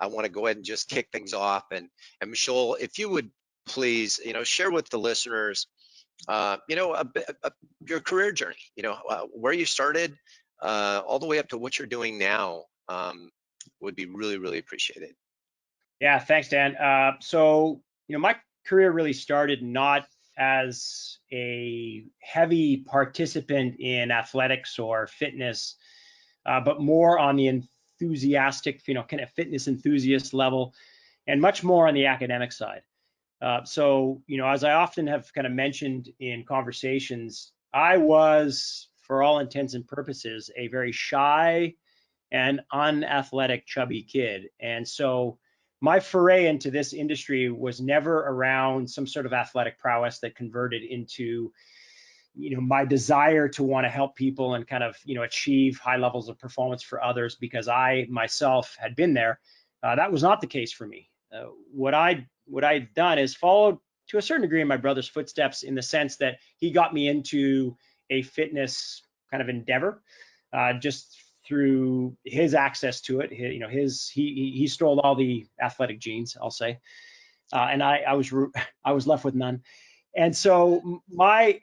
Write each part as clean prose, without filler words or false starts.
I want to go ahead and just kick things off. And Michol, if you would please, share with the listeners, your career journey, where you started, all the way up to what you're doing now, would be really, really appreciated. Yeah, thanks, Dan. So, my career really started not as a heavy participant in athletics or fitness, but more on the enthusiastic, kind of fitness enthusiast level, and much more on the academic side. So, as I often have kind of mentioned in conversations, I was, for all intents and purposes, a very shy and unathletic, chubby kid. And so my foray into this industry was never around some sort of athletic prowess that converted into, my desire to want to help people and kind of, achieve high levels of performance for others because I myself had been there. That was not the case for me. What I'd done is followed to a certain degree in my brother's footsteps, in the sense that he got me into a fitness kind of endeavor, just through his access to it. He stole all the athletic genes, I'll say, and I was left with none. And so my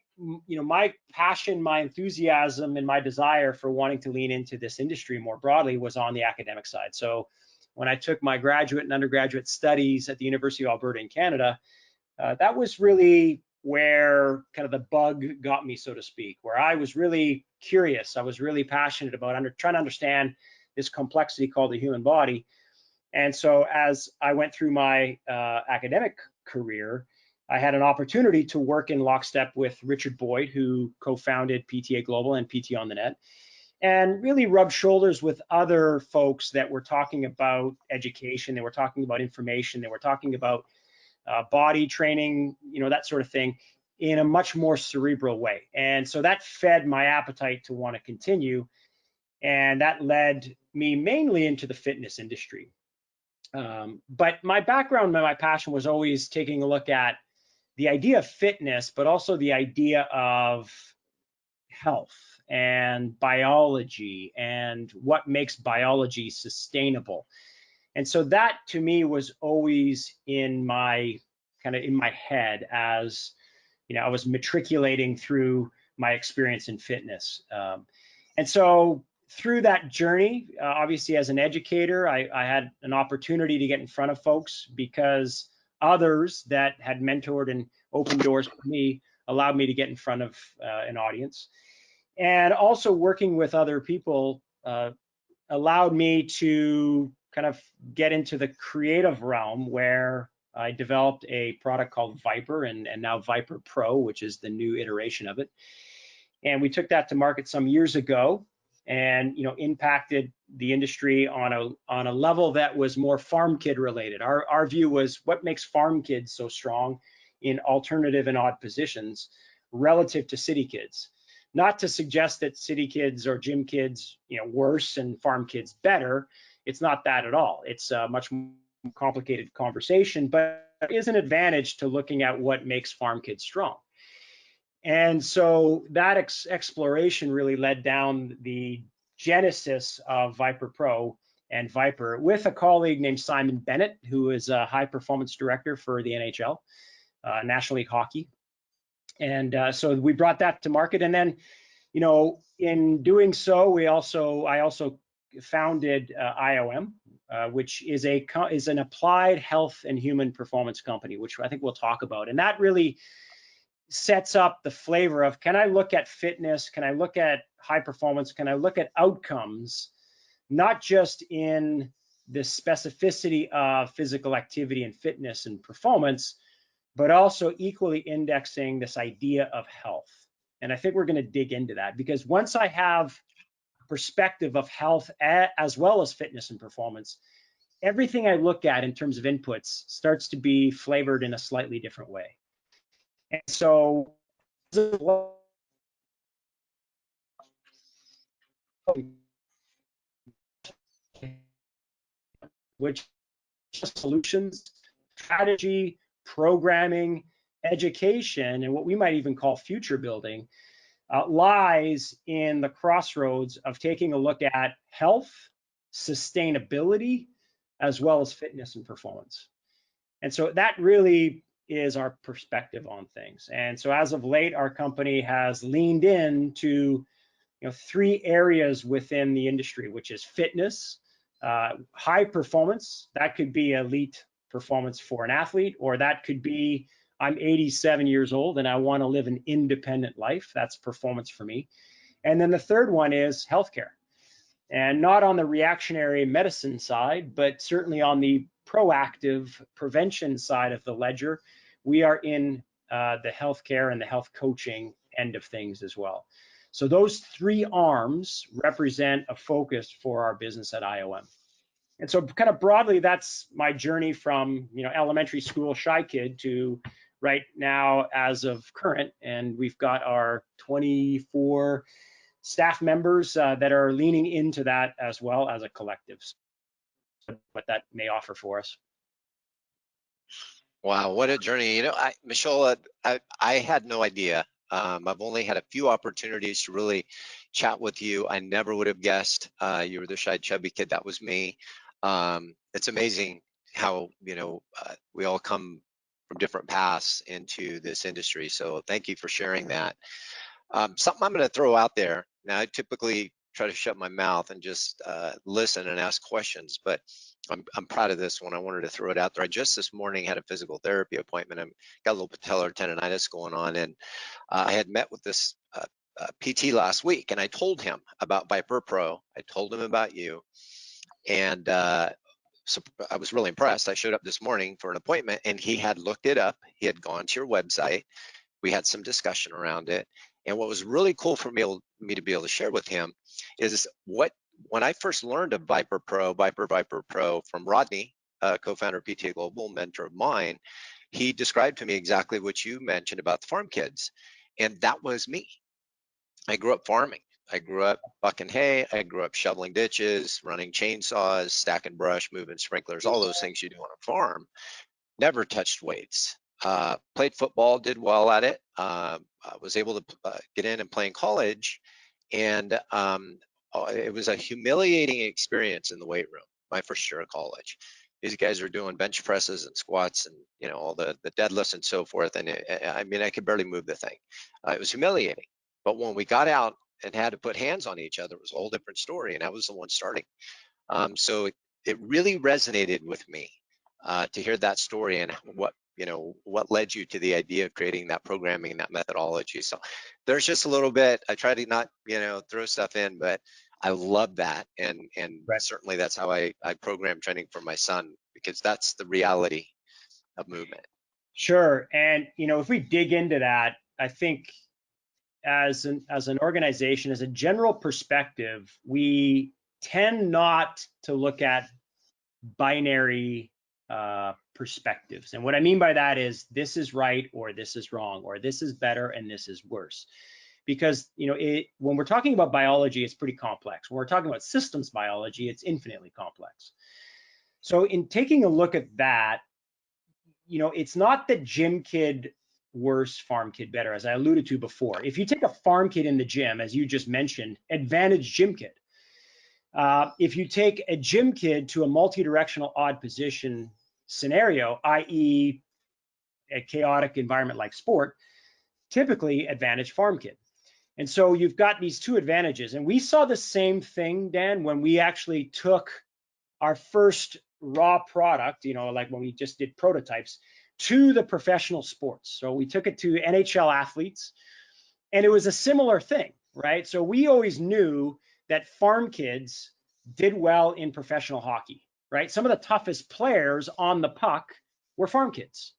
passion, my enthusiasm, and my desire for wanting to lean into this industry more broadly was on the academic side. So when I took my graduate and undergraduate studies at the University of Alberta in Canada, that was really where kind of the bug got me, so to speak, where I was really curious. I was really passionate about trying to understand this complexity called the human body. And so as I went through my academic career, I had an opportunity to work in lockstep with Richard Boyd, who co-founded PTA Global and PTA on the Net, and really rub shoulders with other folks that were talking about education. They were talking about information. They were talking about body training, that sort of thing, in a much more cerebral way. And so that fed my appetite to want to continue. And that led me mainly into the fitness industry. But my background and my passion was always taking a look at the idea of fitness, but also the idea of health and biology and what makes biology sustainable. And so that, to me, was always in my head as I was matriculating through my experience in fitness. And so through that journey, obviously as an educator, I had an opportunity to get in front of folks because others that had mentored and opened doors for me allowed me to get in front of an audience. And also working with other people allowed me to kind of get into the creative realm, where I developed a product called Viper and now Viper Pro, which is the new iteration of it. And we took that to market some years ago, and impacted the industry on a level that was more farm kid related. Our view was, what makes farm kids so strong in alternative and odd positions relative to city kids? Not to suggest that city kids or gym kids, worse and farm kids better. It's not that at all. It's a much more complicated conversation, but there is an advantage to looking at what makes farm kids strong. And so that exploration really led down the genesis of Viper Pro and Viper with a colleague named Simon Bennett, who is a high performance director for the NHL, National League Hockey. And so we brought that to market. And then, in doing so, I also founded IOM, which is an applied health and human performance company, which I think we'll talk about. And that really sets up the flavor of, can I look at fitness? Can I look at high performance? Can I look at outcomes, not just in the specificity of physical activity and fitness and performance, but also equally indexing this idea of health? And I think we're going to dig into that, because once I have perspective of health as well as fitness and performance, everything I look at in terms of inputs starts to be flavored in a slightly different way. And so which solutions, strategy, programming, education, and what we might even call future building lies in the crossroads of taking a look at health, sustainability, as well as fitness and performance. And so that really is our perspective on things. And so as of late, our company has leaned into three areas within the industry, which is fitness, high performance. That could be elite performance for an athlete, or that could be I'm 87 years old and I want to live an independent life. That's performance for me. And then the third one is healthcare, and not on the reactionary medicine side, but certainly on the proactive prevention side of the ledger. We are in the healthcare and the health coaching end of things as well. So those three arms represent a focus for our business at IOM. And so kind of broadly, that's my journey from elementary school shy kid to right now as of current. And we've got our 24 staff members that are leaning into that as well as a collective. What that may offer for us. Wow, what a journey. Michol, I had no idea. I've only had a few opportunities to really chat with you. I never would have guessed you were the shy, chubby kid. That was me. It's amazing how, we all come from different paths into this industry. So thank you for sharing that. Something I'm going to throw out there. Now, I typically try to shut my mouth and just listen and ask questions, but I'm proud of this one. I wanted to throw it out there. I just this morning had a physical therapy appointment. I've got a little patellar tendonitis going on, and I had met with this PT last week, and I told him about Viper Pro. I told him about you, and so I was really impressed. I showed up this morning for an appointment, and he had looked it up. He had gone to your website. We had some discussion around it. And what was really cool for me to be able to share with him is when I first learned of Viper Pro from Rodney, co-founder of PTA Global, mentor of mine, he described to me exactly what you mentioned about the farm kids. And that was me. I grew up farming. I grew up bucking hay. I grew up shoveling ditches, running chainsaws, stacking brush, moving sprinklers, all those things you do on a farm. Never touched weights. Played football, did well at it. I was able to get in and play in college, and it was a humiliating experience in the weight room my first year of college. These guys are doing bench presses and squats and all the deadlifts and so forth, and I could barely move the thing. It was humiliating. But when we got out and had to put hands on each other, it was a whole different story, and I was the one starting. So it really resonated with me to hear that story and what led you to the idea of creating that programming and that methodology. So there's just a little bit. I try to not throw stuff in, but I love that, and Right. certainly that's how I program training for my son, because that's the reality of movement. Sure. And if we dig into that, I think as an organization, as a general perspective, we tend not to look at binary perspectives. And what I mean by that is this is right or this is wrong, or this is better and this is worse. Because when we're talking about biology, it's pretty complex. When we're talking about systems biology, it's infinitely complex. So in taking a look at that, it's not that gym kid worse, farm kid better, as I alluded to before. If you take a farm kid in the gym, as you just mentioned, advantage gym kid. If you take a gym kid to a multi-directional odd position scenario, i.e. a chaotic environment like sport, typically advantage farm kid. And so you've got these two advantages. And we saw the same thing, Dan, when we actually took our first raw product, like when we just did prototypes, to the professional sports. So we took it to NHL athletes, and it was a similar thing, right? So we always knew that farm kids did well in professional hockey, right? Some of the toughest players on the puck were farm kids,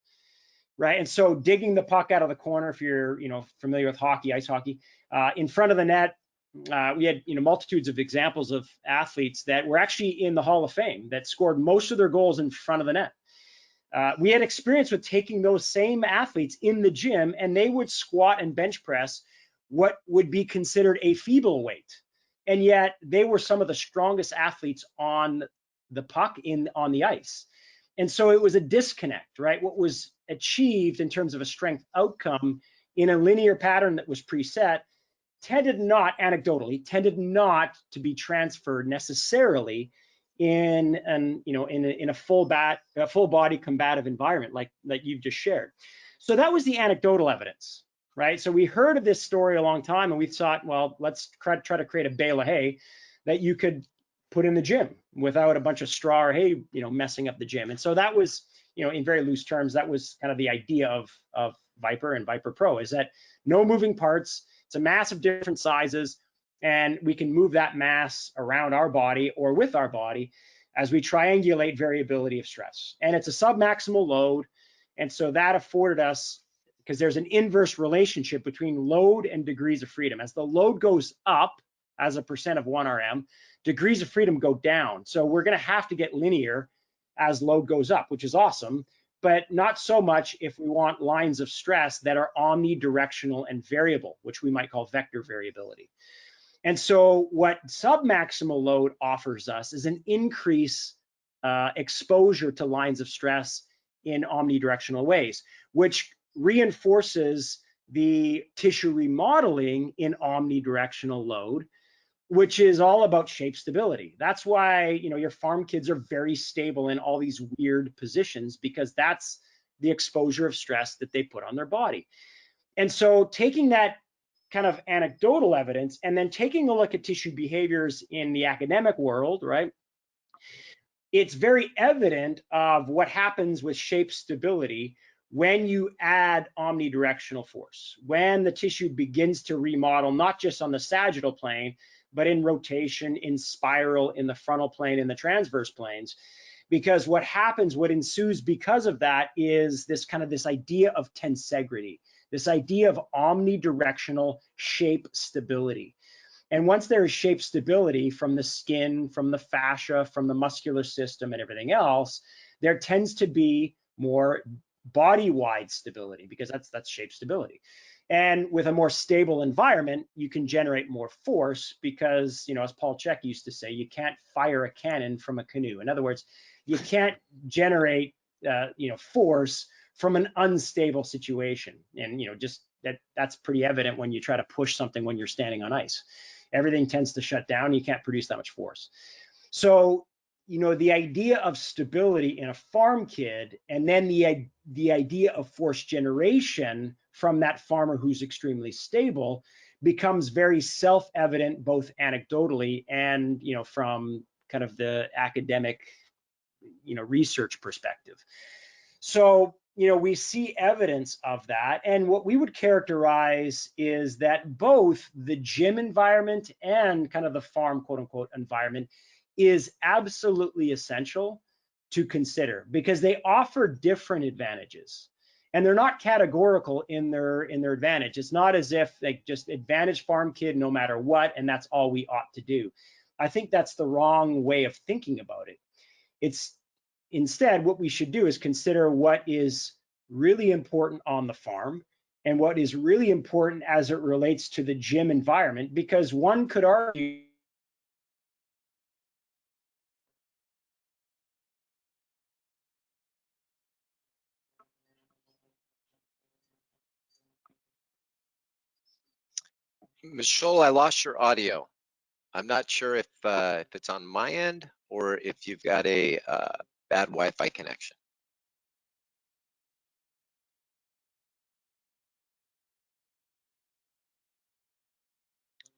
right? And so digging the puck out of the corner, if you're familiar with hockey, ice hockey, in front of the net, we had multitudes of examples of athletes that were actually in the Hall of Fame that scored most of their goals in front of the net. We had experience with taking those same athletes in the gym, and they would squat and bench press what would be considered a feeble weight, and yet they were some of the strongest athletes on the puck on the ice. And so it was a disconnect, right? What was achieved in terms of a strength outcome in a linear pattern that was preset tended not to be transferred necessarily in in a full body combative environment like you've just shared. So that was the anecdotal evidence, right? So we heard of this story a long time, and we thought, well, let's try to create a bale of hay that you could put in the gym without a bunch of straw or hay, messing up the gym. And so that was, in very loose terms, that was kind of the idea of Viper and Viper Pro, is that no moving parts. It's a mass of different sizes, and we can move that mass around our body or with our body as we triangulate variability of stress. And it's a submaximal load. And so that afforded us, because there's an inverse relationship between load and degrees of freedom. As the load goes up as a percent of 1 RM, degrees of freedom go down. So we're going to have to get linear as load goes up, which is awesome, but not so much if we want lines of stress that are omnidirectional and variable, which we might call vector variability. And so what submaximal load offers us is an increase exposure to lines of stress in omnidirectional ways, which reinforces the tissue remodeling in omnidirectional load, which is all about shape stability. That's why, your farm kids are very stable in all these weird positions, because that's the exposure of stress that they put on their body. And so taking that kind of anecdotal evidence and then taking a look at tissue behaviors in the academic world, right? It's very evident of what happens with shape stability when you add omnidirectional force, when the tissue begins to remodel, not just on the sagittal plane, but in rotation, in spiral, in the frontal plane, in the transverse planes. Because what happens, what ensues because of that, is this idea of tensegrity, this idea of omnidirectional shape stability. And once there is shape stability from the skin, from the fascia, from the muscular system and everything else, there tends to be more body-wide stability, because that's shape stability. And with a more stable environment, you can generate more force, because, as Paul Chek used to say, you can't fire a cannon from a canoe. In other words, you can't generate, force from an unstable situation. And, just that's pretty evident when you try to push something when you're standing on ice. Everything tends to shut down. You can't produce that much force. So, the idea of stability in a farm kid, and then the idea of force generation from that farmer who's extremely stable, becomes very self-evident, both anecdotally and, from kind of the academic, research perspective. So, we see evidence of that. And what we would characterize is that both the gym environment and kind of the farm, quote unquote, environment is absolutely essential to consider, because they offer different advantages, and they're not categorical in their advantage. It's not as if they just advantage farm kid no matter what, and that's all we ought to do. I think that's the wrong way of thinking about it. It's instead, what we should do is consider what is really important on the farm and what is really important as it relates to the gym environment, because one could argue Michol, I lost your audio. I'm not sure if it's on my end or if you've got a bad Wi-Fi connection.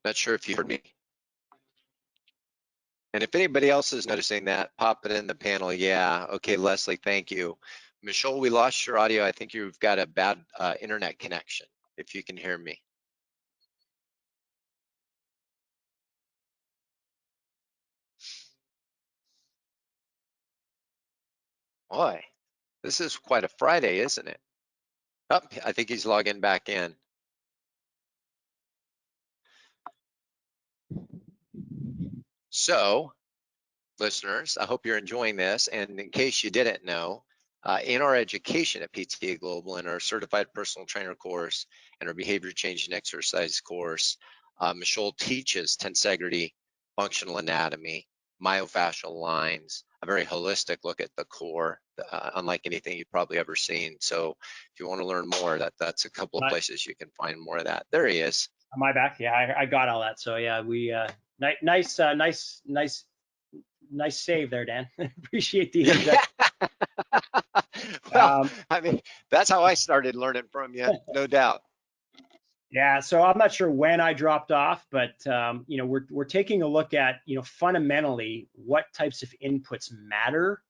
Not sure if you heard me. And if anybody else is noticing that, pop it in the panel. Yeah, okay, Leslie, thank you. Michol, we lost your audio. I think you've got a bad internet connection, if you can hear me. Boy, this is quite a Friday, isn't it? Oh, I think he's logging back in. So, listeners, I hope you're enjoying this. And in case you didn't know, in our education at PTA Global, in our certified personal trainer course and our behavior change and exercise course, Michol teaches tensegrity, functional anatomy, myofascial lines, a very holistic look at the core, unlike anything you've probably ever seen. So if you want to learn more, that's a couple of places you can find more of that. There he is. Am I back? Yeah, I got all that. So yeah, we nice nice save there, Dan. Appreciate the interjection. Well, I mean, that's how I started learning from you, no doubt. Yeah, so I'm not sure when I dropped off, but you know, we're taking a look at, you know, fundamentally what types of inputs matter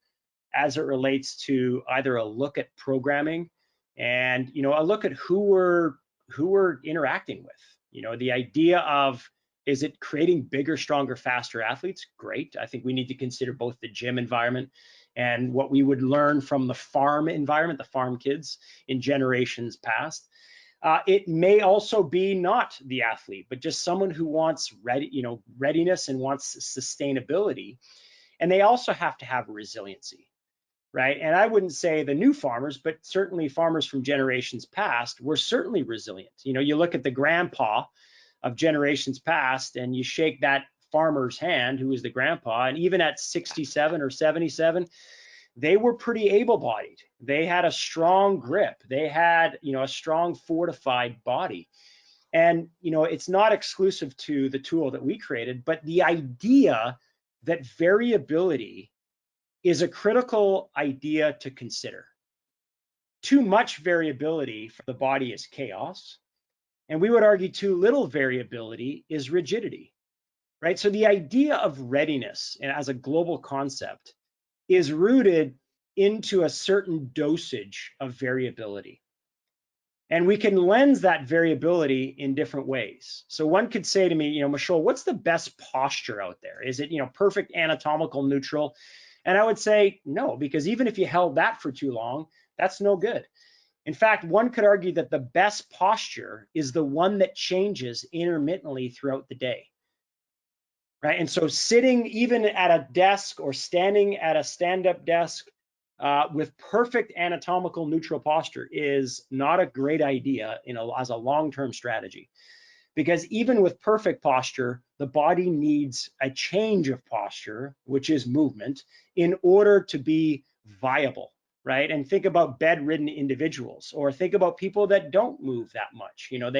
as it relates to either a look at programming and, you know, a look at who we're interacting with. You know, the idea of, is it creating bigger, stronger, faster athletes? Great. I think we need to consider both the gym environment and what we would learn from the farm environment, the farm kids in generations past. It may also be not the athlete, but just someone who wants readiness and wants sustainability. And they also have to have resiliency, right? And I wouldn't say the new farmers, but certainly farmers from generations past were certainly resilient. You know, you look at the grandpa of generations past and you shake that farmer's hand, who was the grandpa, and even at 67 or 77, they were pretty able-bodied. They had a strong grip. They had, you know, a strong fortified body. And, you know, it's not exclusive to the tool that we created, but the idea that variability is a critical idea to consider. Too much variability for the body is chaos. And we would argue too little variability is rigidity, right? So the idea of readiness as a global concept is rooted into a certain dosage of variability. And we can lens that variability in different ways. So one could say to me, you know, Michol, what's the best posture out there? Is it, you know, perfect anatomical neutral? And I would say no, because even if you held that for too long, that's no good. In fact, one could argue that the best posture is the one that changes intermittently throughout the day. Right. And so sitting even at a desk or standing at a stand-up desk with perfect anatomical neutral posture is not a great idea as a long-term strategy. Because even with perfect posture, the body needs a change of posture, which is movement, in order to be viable, right? And think about bedridden individuals, or think about people that don't move that much. You know,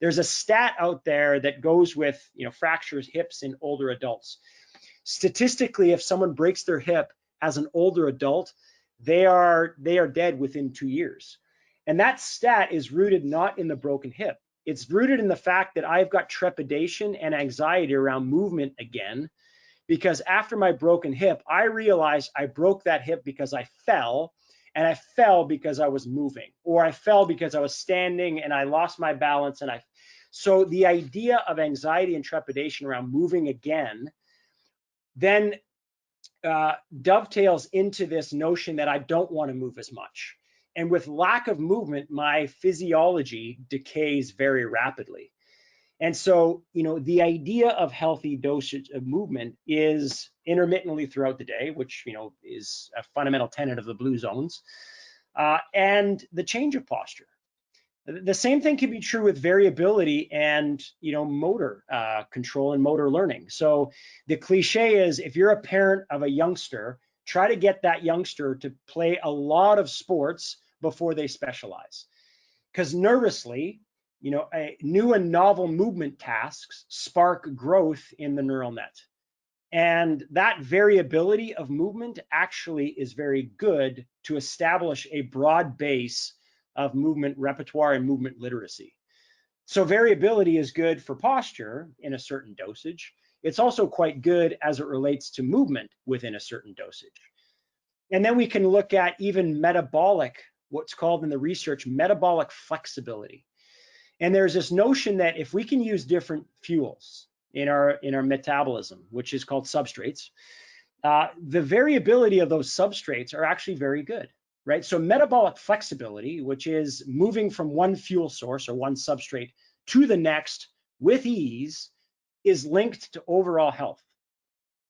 there's a stat out there that goes with, you know, fractures hips in older adults. Statistically, if someone breaks their hip as an older adult, they are dead within 2 years. And that stat is rooted not in the broken hip. It's rooted in the fact that I've got trepidation and anxiety around movement again, because after my broken hip, I realized I broke that hip because I fell, and I fell because I was moving, or I fell because I was standing and I lost my balance. So the idea of anxiety and trepidation around moving again then dovetails into this notion that I don't want to move as much. And with lack of movement, my physiology decays very rapidly. And so, you know, the idea of healthy dosage of movement is intermittently throughout the day, which, you know, is a fundamental tenet of the blue zones, and the change of posture. The same thing can be true with variability and, you know, motor control and motor learning. So the cliche is, if you're a parent of a youngster, try to get that youngster to play a lot of sports before they specialize. Because nervously, you know, new and novel movement tasks spark growth in the neural net. And that variability of movement actually is very good to establish a broad base of movement repertoire and movement literacy. So variability is good for posture in a certain dosage. It's also quite good as it relates to movement within a certain dosage. And then we can look at even metabolic, what's called in the research, metabolic flexibility. And there's this notion that if we can use different fuels in our metabolism, which is called substrates, the variability of those substrates are actually very good, right? So metabolic flexibility, which is moving from one fuel source or one substrate to the next with ease, is linked to overall health,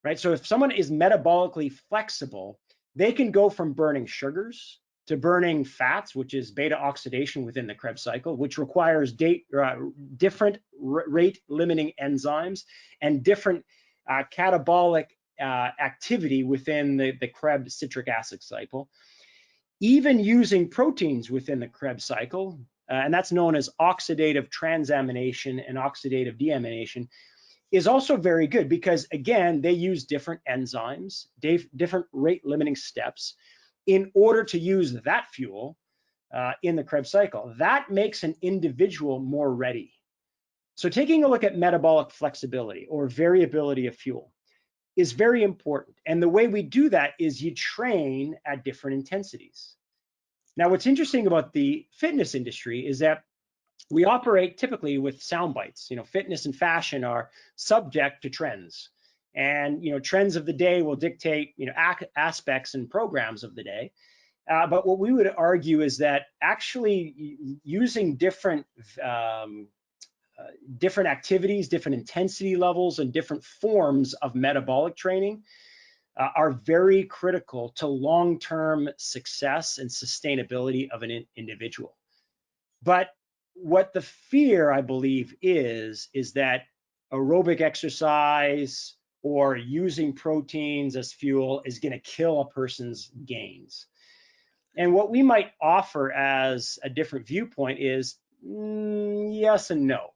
right? So if someone is metabolically flexible, they can go from burning sugars to burning fats, which is beta oxidation within the Krebs cycle, which requires different rate limiting enzymes and different catabolic activity within the Krebs citric acid cycle. Even using proteins within the Krebs cycle, and that's known as oxidative transamination and oxidative deamination, is also very good because, again, they use different enzymes, different rate limiting steps in order to use that fuel in the Krebs cycle. That makes an individual more ready. So taking a look at metabolic flexibility or variability of fuel is very important. And the way we do that is you train at different intensities. Now, what's interesting about the fitness industry is that we operate typically with sound bites. Fitness and fashion are subject to trends. And, trends of the day will dictate, aspects and programs of the day. But what we would argue is that actually using different activities, different intensity levels, and different forms of metabolic training are very critical to long-term success and sustainability of an individual. But what the fear, I believe, is that aerobic exercise or using proteins as fuel is going to kill a person's gains. And what we might offer as a different viewpoint is yes and no.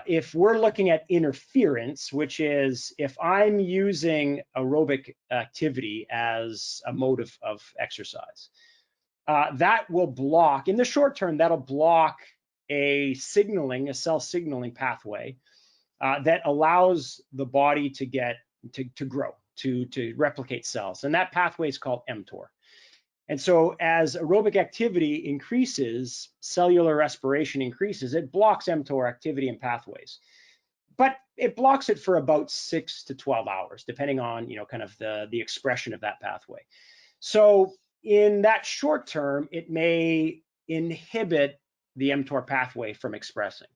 If we're looking at interference, which is if I'm using aerobic activity as a mode of exercise, that will block, in the short term, that'll block a cell signaling pathway that allows the body to grow, to replicate cells. And that pathway is called mTOR. And so as aerobic activity increases, cellular respiration increases, it blocks mTOR activity and pathways. But it blocks it for about 6 to 12 hours, depending on, kind of the expression of that pathway. So in that short term, it may inhibit the mTOR pathway from expressing.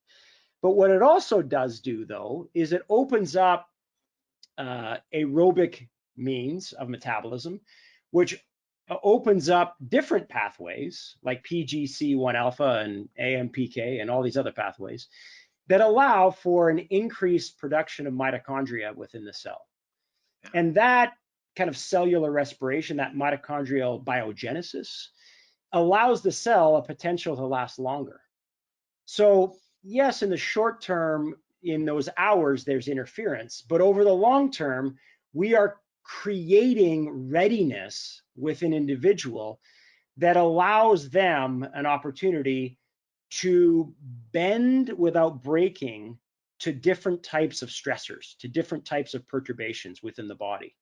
But what it also does do, though, is it opens up aerobic means of metabolism, which opens up different pathways like PGC1 alpha and AMPK and all these other pathways that allow for an increased production of mitochondria within the cell. And that kind of cellular respiration, that mitochondrial biogenesis, allows the cell a potential to last longer. So yes, in the short term, in those hours, there's interference, but over the long term, we are creating readiness with an individual that allows them an opportunity to bend without breaking to different types of stressors, to different types of perturbations within the body.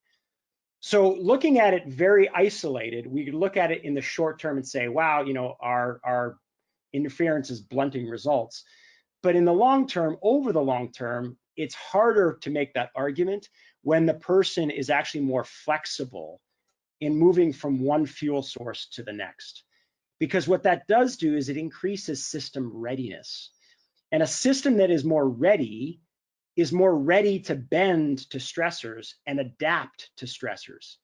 So looking at it very isolated, we could look at it in the short term and say, wow, our interference is blunting results. But in the long term, over the long term, it's harder to make that argument when the person is actually more flexible in moving from one fuel source to the next. Because what that does do is it increases system readiness. And a system that is more ready to bend to stressors and adapt to stressors.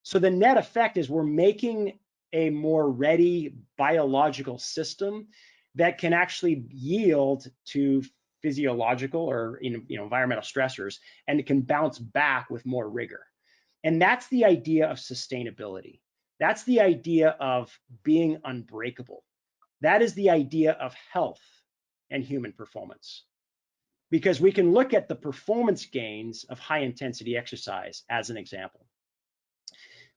So the net effect is we're making a more ready biological system that can actually yield to physiological or environmental stressors, and it can bounce back with more rigor. And that's the idea of sustainability. That's the idea of being unbreakable. That is the idea of health and human performance. Because we can look at the performance gains of high intensity exercise as an example.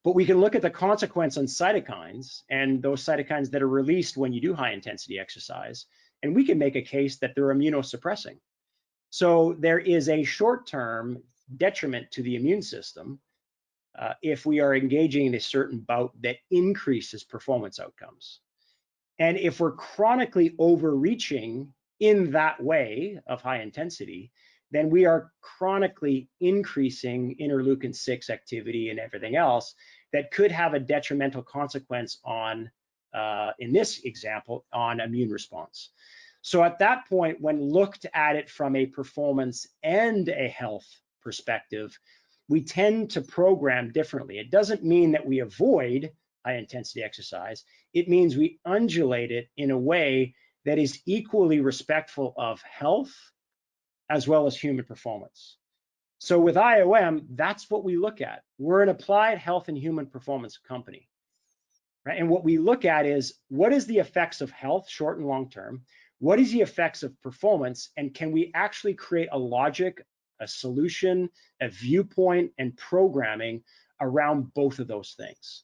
But we can look at the consequence on cytokines and those cytokines that are released when you do high intensity exercise, and we can make a case that they're immunosuppressing. So there is a short-term detriment to the immune system if we are engaging in a certain bout that increases performance outcomes. And if we're chronically overreaching in that way of high intensity, then we are chronically increasing interleukin-6 activity and everything else that could have a detrimental consequence on, in this example, on immune response. So at that point, when looked at it from a performance and a health perspective, we tend to program differently. It doesn't mean that we avoid high intensity exercise. It means we undulate it in a way that is equally respectful of health as well as human performance. So with IOM, that's what we look at. We're an applied health and human performance company, right? And what we look at is, what is the effects of health, short and long term? What is the effects of performance? And can we actually create a logic a solution, a viewpoint, and programming around both of those things.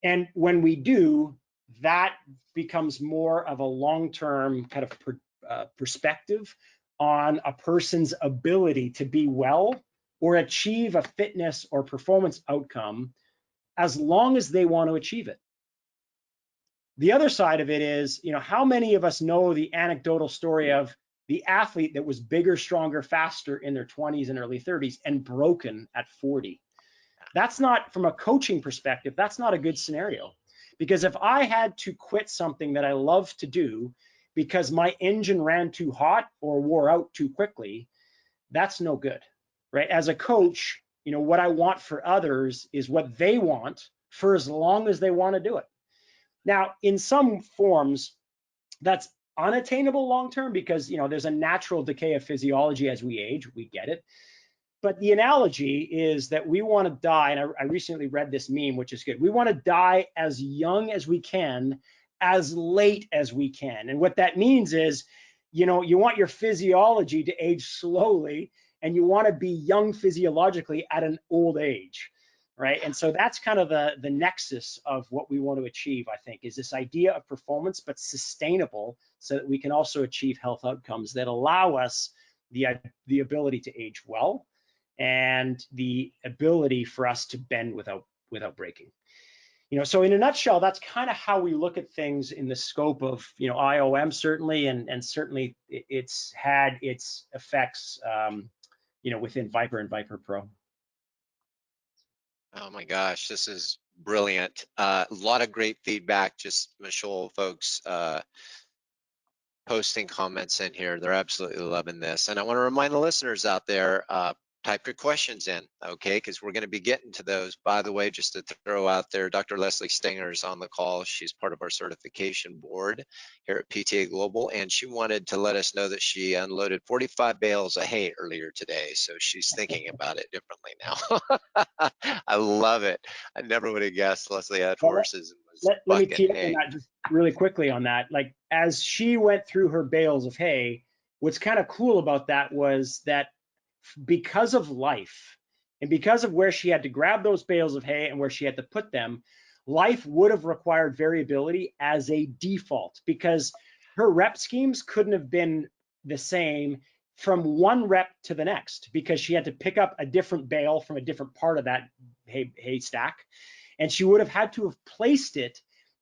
And when we do, that becomes more of a long-term kind of perspective on a person's ability to be well or achieve a fitness or performance outcome as long as they want to achieve it. The other side of it is, how many of us know the anecdotal story of the athlete that was bigger, stronger, faster in their 20s and early 30s and broken at 40? That's not, from a coaching perspective, that's not a good scenario. Because if I had to quit something that I love to do because my engine ran too hot or wore out too quickly, that's no good, right? As a coach, what I want for others is what they want for as long as they want to do it. Now, in some forms, that's unattainable long-term because, there's a natural decay of physiology as we age, we get it. But the analogy is that we want to die, and I recently read this meme, which is good. We want to die as young as we can, as late as we can. And what that means is, you want your physiology to age slowly, and you want to be young physiologically at an old age, right? And so that's kind of the nexus of what we want to achieve, I think, is this idea of performance, but sustainable, so that we can also achieve health outcomes that allow us the ability to age well, and the ability for us to bend without breaking. So in a nutshell, that's kind of how we look at things in the scope of IOM, certainly, and certainly it's had its effects within Viper and Viper Pro. Oh my gosh, this is brilliant. A lot of great feedback. Just Michol folks posting comments in here. They're absolutely loving this. And I want to remind the listeners out there, type your questions in, okay? Because we're going to be getting to those. By the way, just to throw out there, Dr. Leslie Stenger is on the call. She's part of our certification board here at PTA Global, and she wanted to let us know that she unloaded 45 bales of hay earlier today. So she's thinking about it differently now. I love it. I never would have guessed Leslie had horses and was let me tee bucking up on hay. that just really quickly on that. Like, as she went through her bales of hay, what's kind of cool about that was that because of life and because of where she had to grab those bales of hay and where she had to put them, life would have required variability as a default, because her rep schemes couldn't have been the same from one rep to the next, because she had to pick up a different bale from a different part of that hay stack, and she would have had to have placed it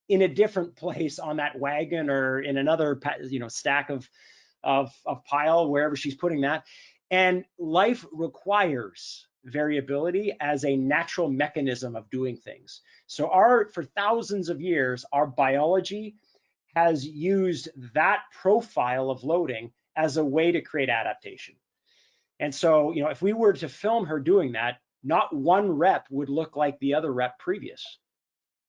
in a different place on that wagon or in another stack of pile, wherever she's putting that. And life requires variability as a natural mechanism of doing things. So for thousands of years, our biology has used that profile of loading as a way to create adaptation. And so, if we were to film her doing that, not one rep would look like the other rep previous.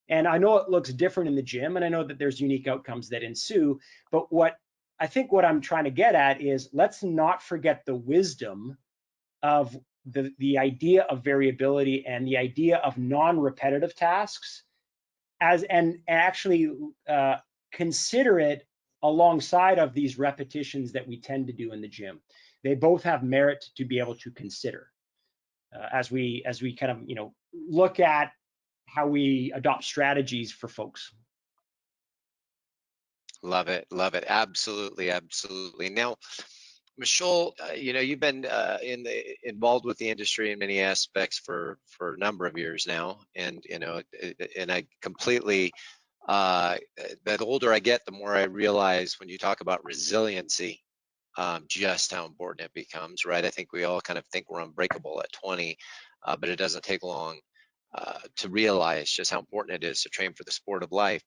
And I know it looks different in the gym, and I know that there's unique outcomes that ensue, but what I'm trying to get at is, let's not forget the wisdom of the idea of variability and the idea of non-repetitive tasks, and actually consider it alongside of these repetitions that we tend to do in the gym. They both have merit to be able to consider as we kind of look at how we adopt strategies for folks. Love it, absolutely, absolutely. Now, Michol, you've been involved with the industry in many aspects for a number of years now, and and I completely, the older I get, the more I realize when you talk about resiliency, just how important it becomes, right? I think we all kind of think we're unbreakable at 20, but it doesn't take long to realize just how important it is to train for the sport of life.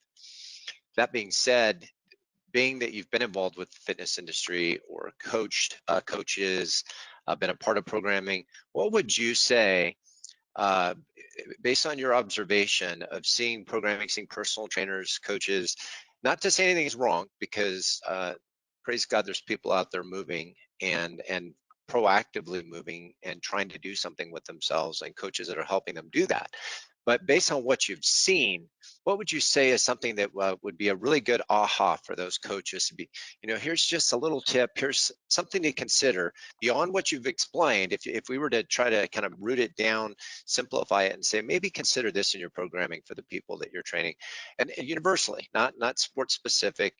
That being said, being that you've been involved with the fitness industry or coached coaches, been a part of programming, what would you say, based on your observation of seeing programming, seeing personal trainers, coaches, not to say anything is wrong, because praise God, there's people out there moving and proactively moving and trying to do something with themselves, and coaches that are helping them do that. But based on what you've seen, what would you say is something that would be a really good aha for those coaches to be, here's just a little tip, here's something to consider beyond what you've explained. If we were to try to kind of root it down, simplify it and say, maybe consider this in your programming for the people that you're training, and universally, not sports specific,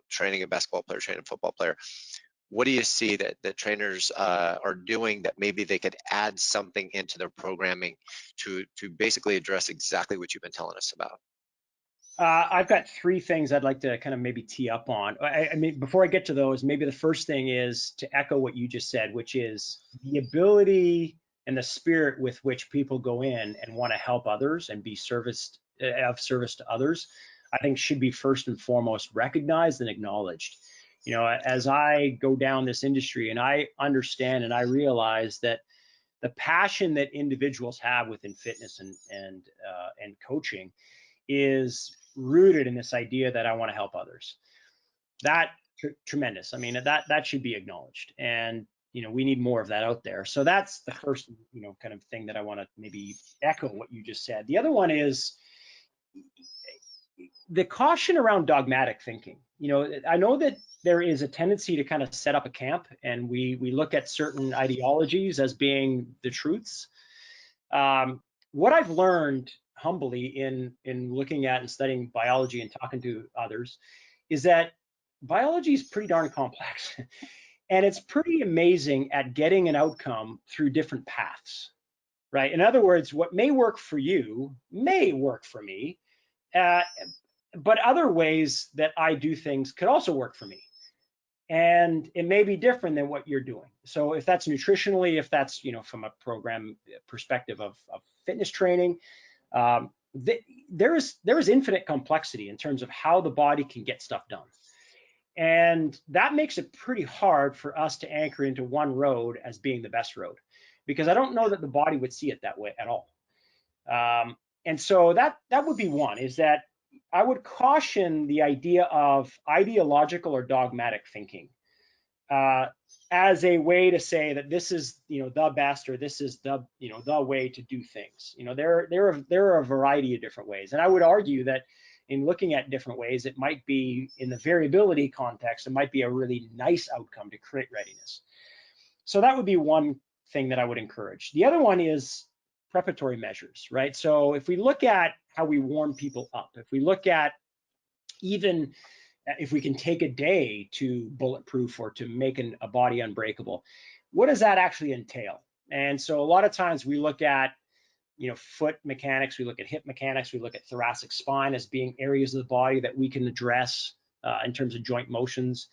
training a basketball player, training a football player. What do you see that trainers are doing that maybe they could add something into their programming to basically address exactly what you've been telling us about? I've got three things I'd like to kind of maybe tee up on. I mean, before I get to those, maybe the first thing is to echo what you just said, which is the ability and the spirit with which people go in and want to help others and be of service to others, I think should be first and foremost recognized and acknowledged. As I go down this industry and I understand and I realize that the passion that individuals have within fitness and coaching is rooted in this idea that I want to help others. That tremendous. I mean, that should be acknowledged, and we need more of that out there. So that's the first kind of thing that I want to maybe echo what you just said. The other one is the caution around dogmatic thinking. I know that there is a tendency to kind of set up a camp, and we look at certain ideologies as being the truths. What I've learned humbly in looking at and studying biology and talking to others is that biology is pretty darn complex and it's pretty amazing at getting an outcome through different paths, right? In other words, what may work for you may work for me, but other ways that I do things could also work for me. And it may be different than what you're doing. So if that's nutritionally, if that's from a program perspective of fitness training, there is infinite complexity in terms of how the body can get stuff done. And that makes it pretty hard for us to anchor into one road as being the best road, because I don't know that the body would see it that way at all. And so that would be one, is that I would caution the idea of ideological or dogmatic thinking as a way to say that this is the best, or this is the the way to do things. There are a variety of different ways, and I would argue that in looking at different ways, it might be, in the variability context, it might be a really nice outcome to create readiness. So that would be one thing that I would encourage. The other one is preparatory measures, right? So if we look at how we warm people up, if we look at even if we can take a day to bulletproof or to make a body unbreakable, what does that actually entail? And so a lot of times we look at foot mechanics, we look at hip mechanics, we look at thoracic spine as being areas of the body that we can address in terms of joint motions.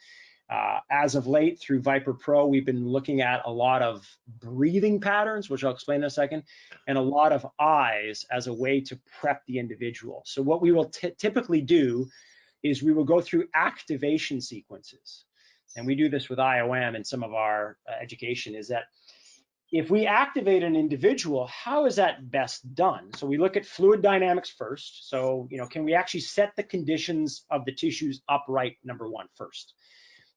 As of late, through Viper Pro, we've been looking at a lot of breathing patterns, which I'll explain in a second, and a lot of eyes as a way to prep the individual. So what we will typically do is we will go through activation sequences. And we do this with IOM in some of our education, is that if we activate an individual, how is that best done? So we look at fluid dynamics first. So, can we actually set the conditions of the tissues upright, number one, first?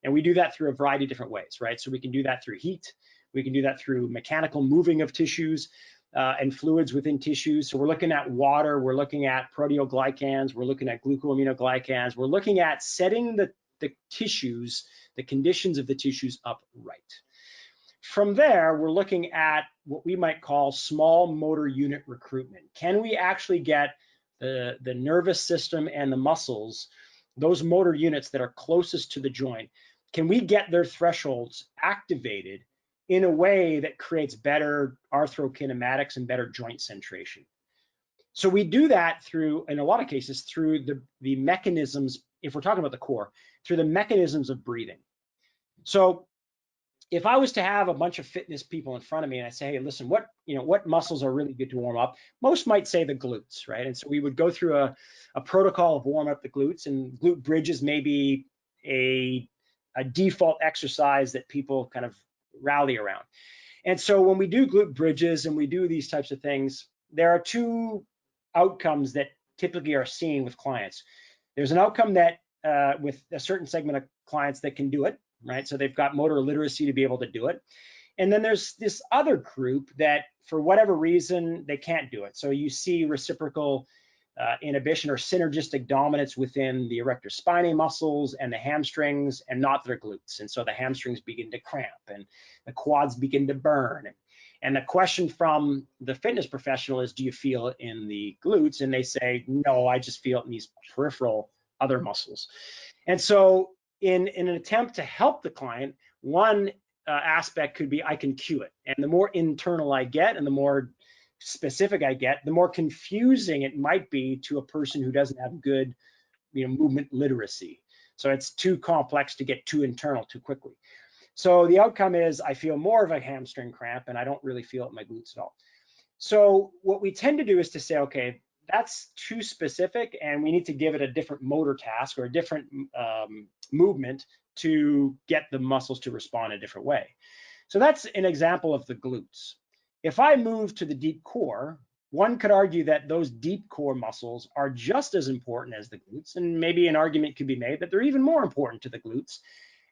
And we do that through a variety of different ways, right? So we can do that through heat. We can do that through mechanical moving of tissues and fluids within tissues. So we're looking at water, we're looking at proteoglycans, we're looking at glucoaminoglycans, we're looking at setting the tissues, the conditions of the tissues upright. From there, we're looking at what we might call small motor unit recruitment. Can we actually get the nervous system and the muscles, those motor units that are closest to the joint, can we get their thresholds activated in a way that creates better arthrokinematics and better joint centration? So we do that through, in a lot of cases, through the mechanisms, if we're talking about the core, through the mechanisms of breathing. So if I was to have a bunch of fitness people in front of me and I say, hey, listen, what muscles are really good to warm up? Most might say the glutes, right? And so we would go through a protocol of warm up the glutes, and glute bridges may be a default exercise that people kind of rally around. And so when we do glute bridges and we do these types of things, there are two outcomes that typically are seen with clients. There's an outcome that with a certain segment of clients that can do it, right? So they've got motor literacy to be able to do it. And then there's this other group that, for whatever reason, they can't do it. So you see reciprocal inhibition or synergistic dominance within the erector spinae muscles and the hamstrings, and not their glutes. And so the hamstrings begin to cramp and the quads begin to burn. And the question from the fitness professional is, do you feel it in the glutes? And they say, no, I just feel it in these peripheral other muscles. And so in an attempt to help the client, one aspect could be I can cue it. And the more internal I get and the more specific I get, the more confusing it might be to a person who doesn't have good, movement literacy. So it's too complex to get too internal too quickly. So the outcome is I feel more of a hamstring cramp and I don't really feel it in my glutes at all. So what we tend to do is to say, okay, that's too specific and we need to give it a different motor task or a different movement to get the muscles to respond a different way. So that's an example of the glutes. If I move to the deep core, one could argue that those deep core muscles are just as important as the glutes, and maybe an argument could be made that they're even more important to the glutes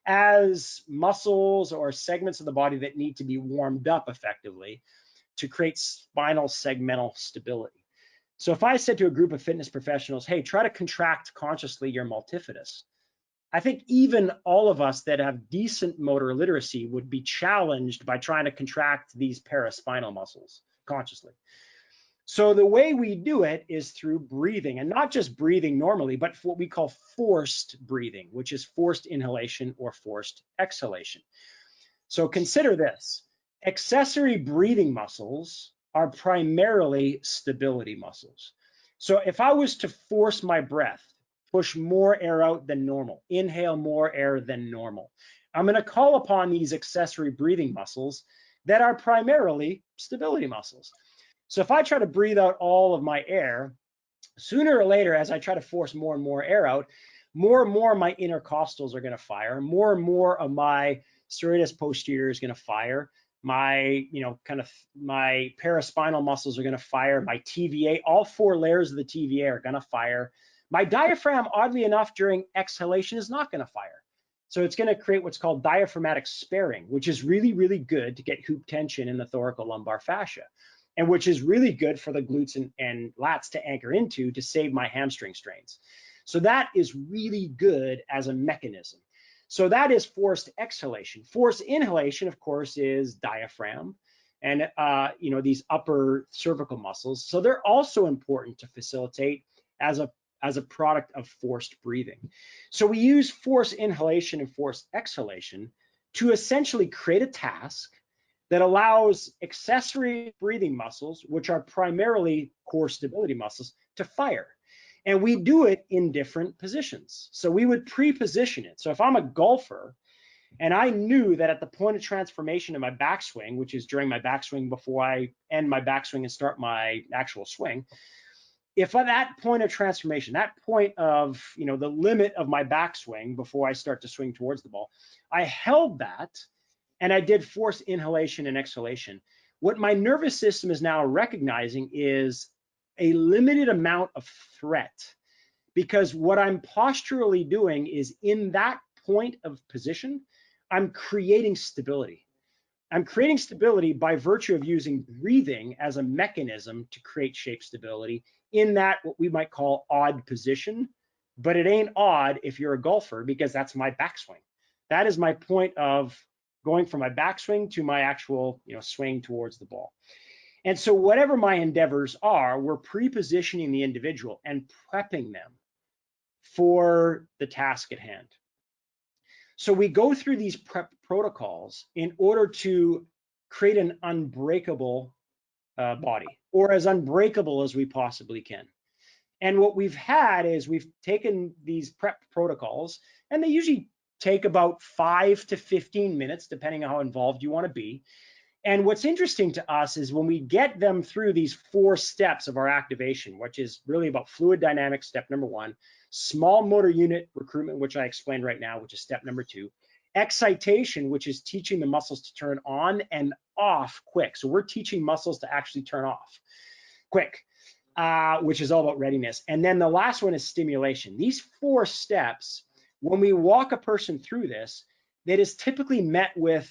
as muscles or segments of the body that need to be warmed up effectively to create spinal segmental stability. So if I said to a group of fitness professionals, hey, try to contract consciously your multifidus, I think even all of us that have decent motor literacy would be challenged by trying to contract these paraspinal muscles consciously. So the way we do it is through breathing, and not just breathing normally, but what we call forced breathing, which is forced inhalation or forced exhalation. So consider this: accessory breathing muscles are primarily stability muscles. So if I was to force my breath, push more air out than normal, inhale more air than normal, I'm going to call upon these accessory breathing muscles that are primarily stability muscles. So if I try to breathe out all of my air, sooner or later, as I try to force more and more air out, more and more of my intercostals are going to fire, more and more of my serratus posterior is going to fire, my my paraspinal muscles are going to fire, my TVA, all four layers of the TVA are going to fire. My diaphragm, oddly enough, during exhalation is not going to fire. So it's going to create what's called diaphragmatic sparing, which is really, really good to get hoop tension in the thoracolumbar fascia, and which is really good for the glutes and lats to anchor into to save my hamstring strains. So that is really good as a mechanism. So that is forced exhalation. Forced inhalation, of course, is diaphragm and these upper cervical muscles. So they're also important to facilitate as a product of forced breathing. So we use forced inhalation and forced exhalation to essentially create a task that allows accessory breathing muscles, which are primarily core stability muscles, to fire. And we do it in different positions. So we would pre-position it. So if I'm a golfer and I knew that at the point of transformation in my backswing, which is during my backswing before I end my backswing and start my actual swing, if at that point of transformation, that point of, the limit of my backswing before I start to swing towards the ball, I held that and I did forced inhalation and exhalation, what my nervous system is now recognizing is a limited amount of threat, because what I'm posturally doing is in that point of position, I'm creating stability. I'm creating stability by virtue of using breathing as a mechanism to create shape stability in that what we might call odd position, but it ain't odd if you're a golfer, because that's my backswing. That is my point of going from my backswing to my actual swing towards the ball. And so whatever my endeavors are, we're pre-positioning the individual and prepping them for the task at hand. So we go through these prep protocols in order to create an unbreakable body, or as unbreakable as we possibly can. And what we've had is we've taken these prep protocols, and they usually take about 5 to 15 minutes, depending on how involved you want to be. And what's interesting to us is when we get them through these 4 steps of our activation, which is really about fluid dynamics, step number 1, small motor unit recruitment, which I explained right now, which is step number 2, excitation, which is teaching the muscles to turn on and off quick. So we're teaching muscles to actually turn off quick, which is all about readiness. And then the last one is stimulation. These 4 steps, when we walk a person through this, that is typically met with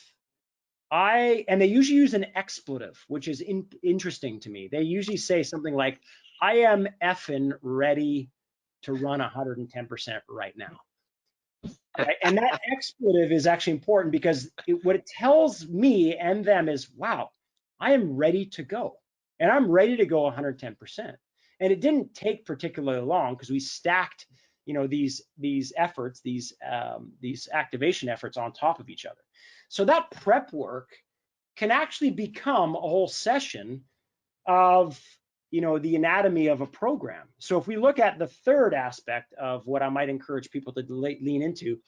and they usually use an expletive, which is interesting to me. They usually say something like, I am effing ready to run 110% right now. Right? And that expletive is actually important because what it tells me and them is, wow, I am ready to go. And I'm ready to go 110%. And it didn't take particularly long because we stacked, these efforts, these activation efforts on top of each other. So that prep work can actually become a whole session of the anatomy of a program. So if we look at the third aspect of what I might encourage people to lean into,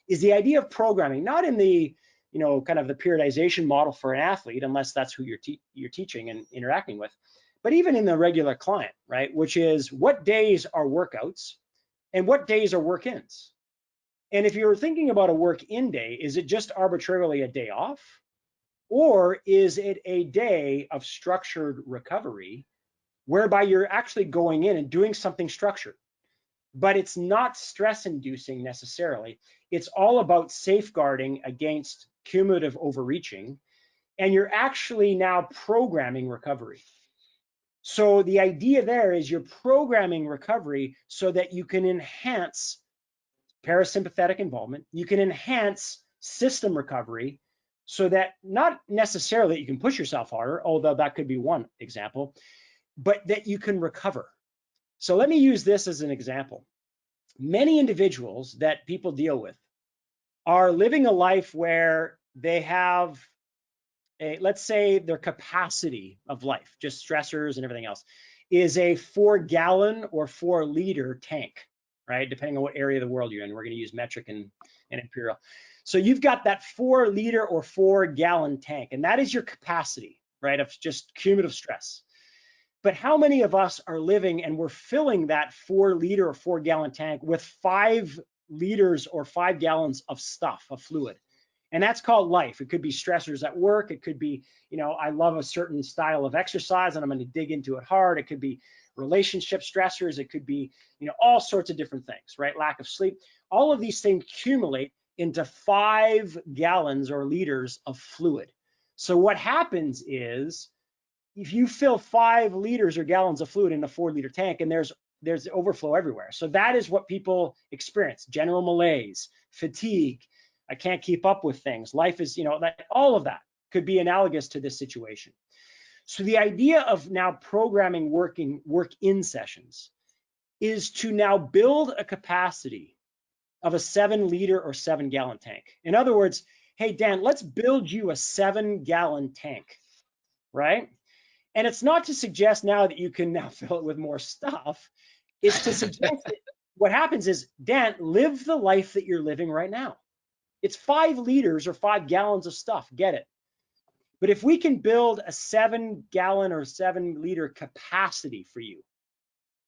is the idea of programming, not in the kind of the periodization model for an athlete, unless that's who you're teaching and interacting with, but even in the regular client, right? Which is, what days are workouts and what days are work-ins? And if you're thinking about a work-in day, is it just arbitrarily a day off? Or is it a day of structured recovery whereby you're actually going in and doing something structured? But it's not stress inducing necessarily. It's all about safeguarding against cumulative overreaching. And you're actually now programming recovery. So the idea there is you're programming recovery so that you can enhance parasympathetic involvement. You can enhance system recovery so that not necessarily you can push yourself harder, although that could be one example, but that you can recover. So let me use this as an example. Many individuals that people deal with are living a life where they have let's say their capacity of life, just stressors and everything else, is a 4-gallon or 4-liter tank, right? Depending on what area of the world you're in. We're going to use metric and imperial. So you've got that 4-liter or 4-gallon tank, and that is your capacity, right, of just cumulative stress. But how many of us are living and we're filling that 4-liter or 4-gallon tank with 5 liters or 5 gallons of stuff, of fluid? And that's called life. It could be stressors at work. It could be, I love a certain style of exercise and I'm going to dig into it hard. It could be relationship stressors. It could be, all sorts of different things, right? Lack of sleep. All of these things accumulate into 5 gallons or liters of fluid. So what happens is, if you fill 5 liters or gallons of fluid in a 4-liter tank, and there's overflow everywhere. So that is what people experience: general malaise, fatigue. I can't keep up with things. Life is, all of that could be analogous to this situation. So the idea of now programming work-in sessions is to now build a capacity of a 7-liter or 7-gallon tank. In other words, hey, Dan, let's build you a 7-gallon tank, right? And it's not to suggest now that you can now fill it with more stuff. It's to suggest that what happens is, Dan, live the life that you're living right now. It's 5 liters or 5 gallons of stuff, get it. But if we can build a 7-gallon or 7-liter capacity for you,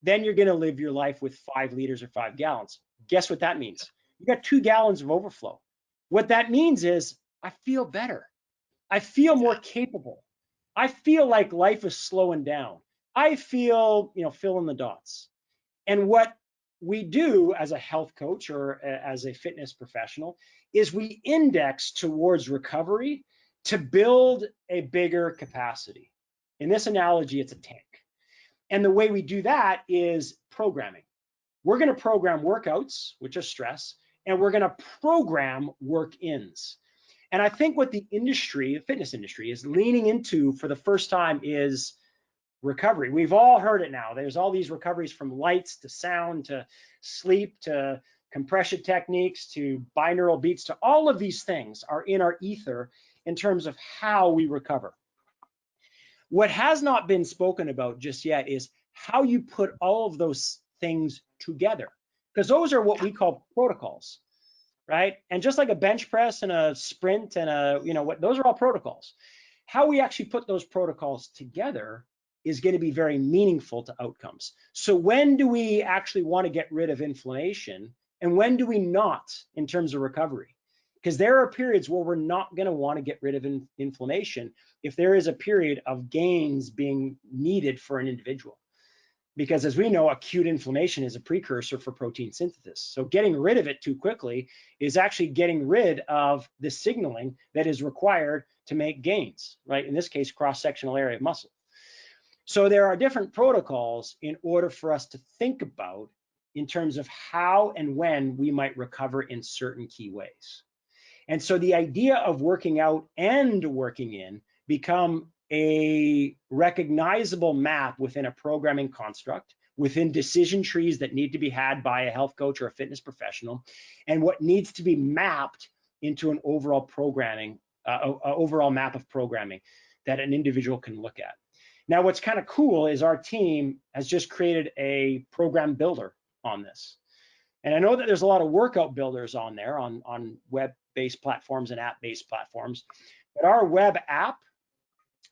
then you're gonna live your life with 5 liters or 5 gallons. Guess what that means? You got 2 gallons of overflow. What that means is, I feel better. I feel more capable. I feel like life is slowing down. I feel, fill in the dots. And what we do as a health coach or as a fitness professional is we index towards recovery to build a bigger capacity. In this analogy, it's a tank. And the way we do that is programming. We're going to program workouts, which are stress, and we're going to program work-ins. And I think what the industry, the fitness industry, is leaning into for the first time is recovery. We've all heard it now. There's all these recoveries, from lights to sound to sleep to compression techniques to binaural beats to all of these things are in our ether in terms of how we recover. What has not been spoken about just yet is how you put all of those things together, because those are what we call protocols, right? And just like a bench press and a sprint and those are all protocols. How we actually put those protocols together is going to be very meaningful to outcomes. So when do we actually want to get rid of inflammation, and when do we not in terms of recovery? Because there are periods where we're not going to want to get rid of inflammation if there is a period of gains being needed for an individual. because as we know, acute inflammation is a precursor for protein synthesis. So getting rid of it too quickly is actually getting rid of the signaling that is required to make gains, right? In this case, cross-sectional area of muscle. So there are different protocols in order for us to think about in terms of how and when we might recover in certain key ways. And so the idea of working out and working in become a recognizable map within a programming construct, within decision trees that need to be had by a health coach or a fitness professional, and what needs to be mapped into an overall programming, overall map of programming that an individual can look at. Now, what's kind of cool is our team has just created a program builder on this. And I know that there's a lot of workout builders on there on web-based platforms and app-based platforms, but our web app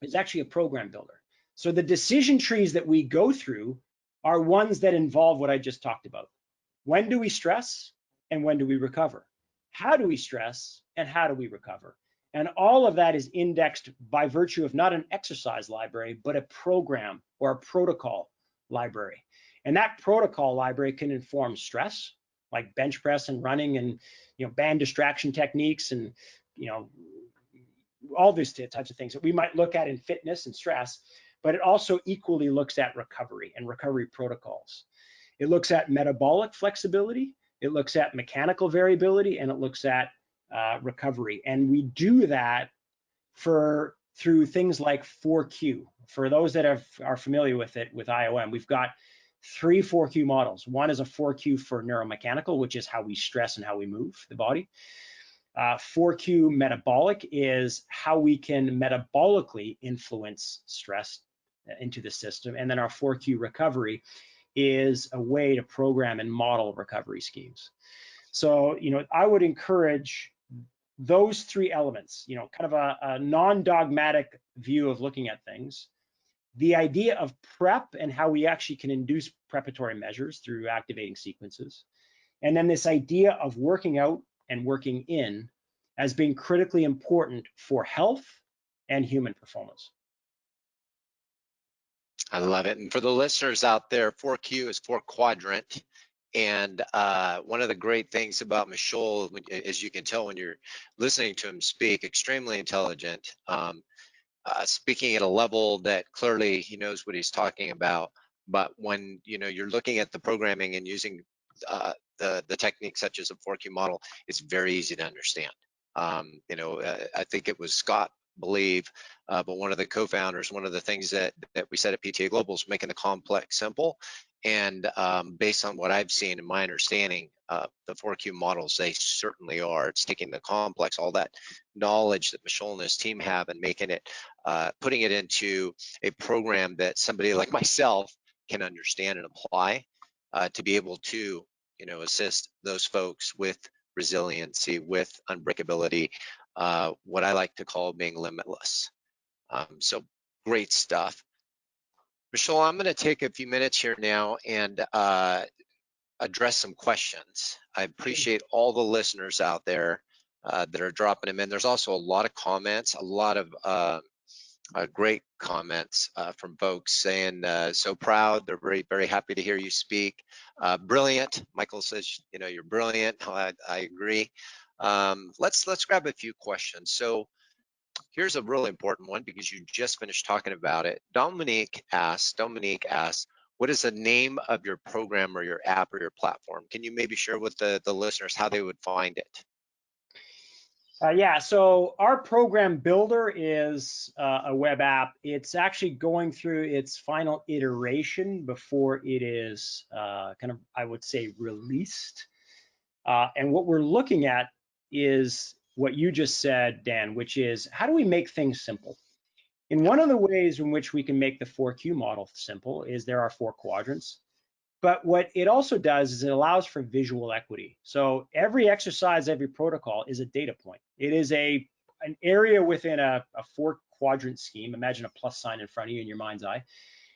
is actually a program builder. So the decision trees that we go through are ones that involve what I just talked about. When do we stress and when do we recover? How do we stress and how do we recover? And all of that is indexed by virtue of not an exercise library, but a program or a protocol library. And that protocol library can inform stress, like bench press and running and band distraction techniques and all these types of things that we might look at in fitness and stress, but it also equally looks at recovery and recovery protocols. It looks at metabolic flexibility, it looks at mechanical variability, and it looks at recovery. And we do that through things like 4Q. For those that are familiar with it, with IOM, we've got 3 4Q models. One is a 4Q for neuromechanical, which is how we stress and how we move the body. 4Q metabolic is how we can metabolically influence stress into the system. And then our 4Q recovery is a way to program and model recovery schemes. So, I would encourage those 3 elements, kind of a non-dogmatic view of looking at things, the idea of prep and how we actually can induce preparatory measures through activating sequences, and then this idea of working out and working in as being critically important for health and human performance. I love it. And for the listeners out there, 4Q is 4 quadrant. And one of the great things about Michol, as you can tell when you're listening to him speak, extremely intelligent, speaking at a level that clearly he knows what he's talking about. But when you're looking at the programming and using the techniques such as a 4Q model, it's very easy to understand. I think it was Scott, but one of the co-founders, one of the things that we said at PTA Global is making the complex simple. And based on what I've seen and my understanding, the 4Q models, they certainly are. It's taking the complex, all that knowledge that Michol and his team have, and making it, putting it into a program that somebody like myself can understand and apply to be able to, assist those folks with resiliency, with unbreakability, what I like to call being limitless. So great stuff. Michol, I'm going to take a few minutes here now and address some questions. I appreciate all the listeners out there that are dropping them in. There's also a lot of comments, a lot of great comments from folks saying, so proud, they're very, very happy to hear you speak. Brilliant. Michael says, you're brilliant. I agree. Let's grab a few questions. So here's a really important one because you just finished talking about it. Dominique asks, what is the name of your program or your app or your platform? Can you maybe share with the listeners how they would find it? Yeah, so our program builder is a web app. It's actually going through its final iteration before it is kind of, I would say, released. And what we're looking at is what you just said, Dan, which is how do we make things simple? And one of the ways in which we can make the 4Q model simple is there are 4 quadrants. But what it also does is it allows for visual equity. So every exercise, every protocol is a data point. It is an area within a 4-quadrant scheme. Imagine a plus sign in front of you in your mind's eye.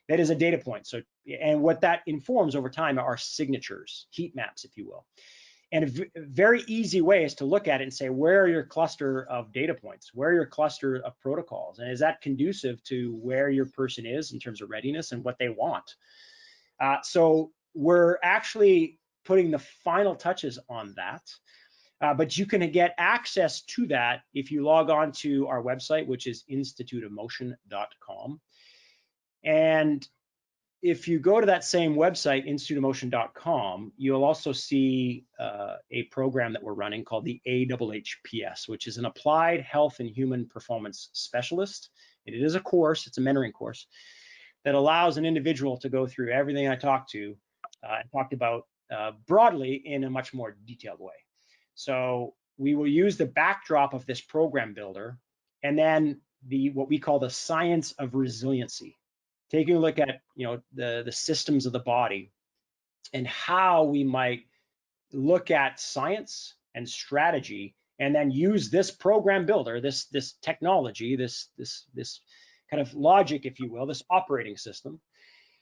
That is a data point. So, and what that informs over time are signatures, heat maps, if you will. And a very easy way is to look at it and say, where are your cluster of data points? Where are your cluster of protocols? And is that conducive to where your person is in terms of readiness and what they want? So we're actually putting the final touches on that. But you can get access to that if you log on to our website, which is instituteofmotion.com. And if you go to that same website, instituteofmotion.com, you'll also see a program that we're running called the AHHPS, which is an Applied Health and Human Performance Specialist. And it is a course, it's a mentoring course that allows an individual to go through everything I talked about broadly in a much more detailed way. So we will use the backdrop of this program builder and then what we call the science of resiliency, taking a look at the systems of the body and how we might look at science and strategy, and then use this program builder, this technology, this kind of logic, if you will, this operating system,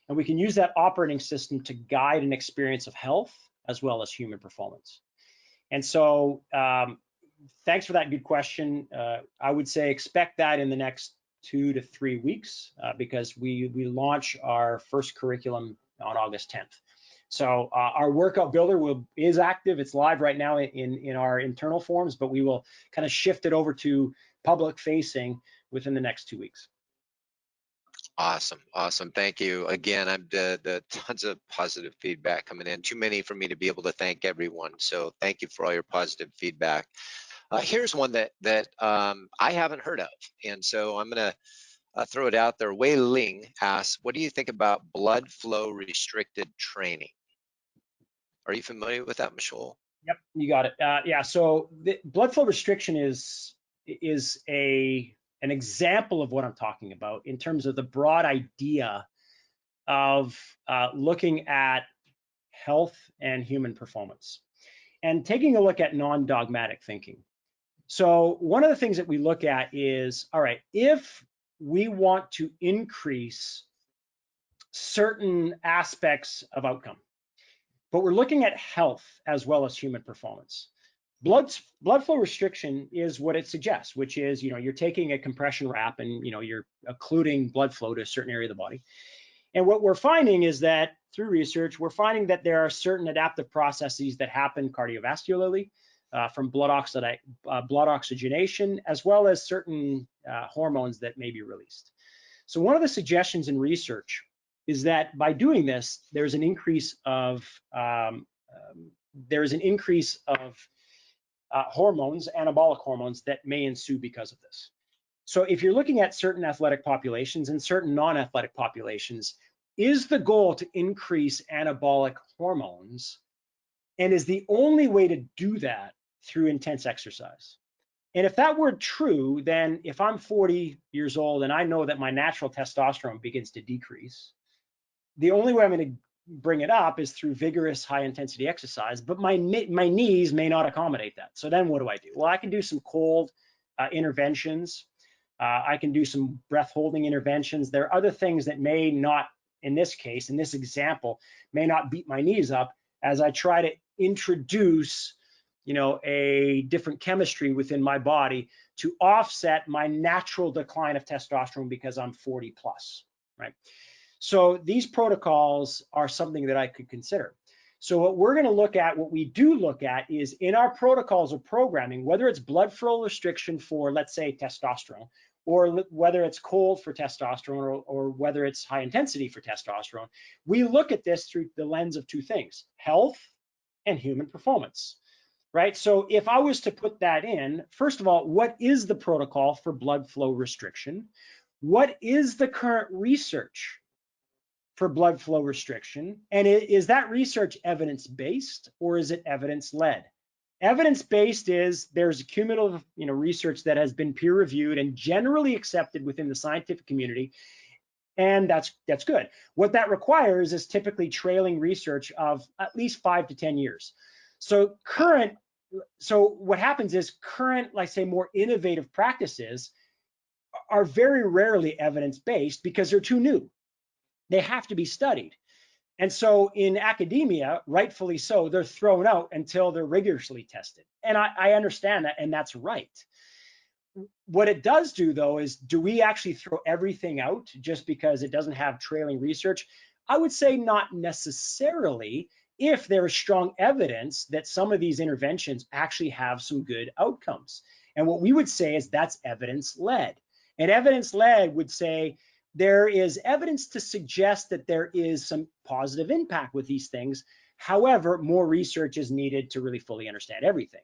and we can use that operating system to guide an experience of health as well as human performance. And so thanks for that good question. I would say expect that in the next 2 to 3 weeks because we launch our first curriculum on August 10th. So our workout builder is active. It's live right now in our internal forms, but we will kind of shift it over to public facing within the next 2 weeks. Awesome. Thank you again. I'm the tons of positive feedback coming in. Too many for me to be able to thank everyone. So thank you for all your positive feedback. Here's one that I haven't heard of, and so I'm gonna throw it out there. Wei Ling asks, "What do you think about blood flow restricted training?" Are you familiar with that, Michol? Yep, you got it. Yeah. So the blood flow restriction is an example of what I'm talking about in terms of the broad idea of looking at health and human performance and taking a look at non-dogmatic thinking. So one of the things that we look at is, all right, if we want to increase certain aspects of outcome, but we're looking at health as well as human performance, blood flow restriction is what it suggests, which is, you're taking a compression wrap and, you're occluding blood flow to a certain area of the body. And what we're finding is that through research, we're finding that there are certain adaptive processes that happen cardiovascularly from blood oxygenation, as well as certain hormones that may be released. So one of the suggestions in research is that by doing this, there's an increase of hormones, anabolic hormones, that may ensue because of this. So if you're looking at certain athletic populations and certain non-athletic populations, is the goal to increase anabolic hormones? And is the only way to do that through intense exercise? And if that were true, then if I'm 40 years old and I know that my natural testosterone begins to decrease, the only way I'm going to bring it up is through vigorous high intensity exercise, but my knees may not accommodate that. So then what do I do? Well, I can do some cold interventions. I can do some breath holding interventions. There are other things that may not, in this case, in this example, may not beat my knees up as I try to introduce, a different chemistry within my body to offset my natural decline of testosterone because I'm 40 plus, right? So these protocols are something that I could consider. So what we're going to look at, what we do look at is in our protocols of programming, whether it's blood flow restriction for, let's say, testosterone, or whether it's cold for testosterone, or whether it's high intensity for testosterone, we look at this through the lens of two things: health and human performance, right? So if I was to put that in, first of all, what is the protocol for blood flow restriction? What is the current research for blood flow restriction? And is that research evidence-based or is it evidence-led? Evidence-based is there's cumulative research that has been peer-reviewed and generally accepted within the scientific community, and that's good. What that requires is typically trailing research of at least 5 to 10 years. So what happens is current, like say, more innovative practices are very rarely evidence-based because they're too new. They have to be studied. And so in academia, rightfully so, they're thrown out until they're rigorously tested. And I understand that, and that's right. What it does do, though, is do we actually throw everything out just because it doesn't have trailing research? I would say not necessarily, if there is strong evidence that some of these interventions actually have some good outcomes. And what we would say is that's evidence-led. And evidence-led would say there is evidence to suggest that there is some positive impact with these things. However, more research is needed to really fully understand everything.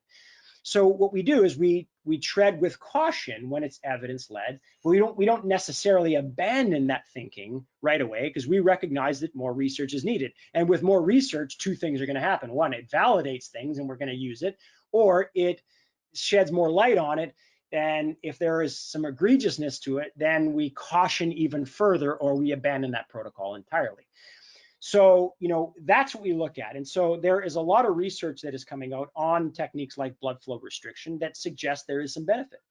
So what we do is we tread with caution when it's evidence-led, but we don't necessarily abandon that thinking right away, because we recognize that more research is needed. And with more research, two things are going to happen. One, it validates things and we're going to use it, or it sheds more light on it. And if there is some egregiousness to it, then we caution even further, or we abandon that protocol entirely. So, that's what we look at. And so there is a lot of research that is coming out on techniques like blood flow restriction that suggests there is some benefit.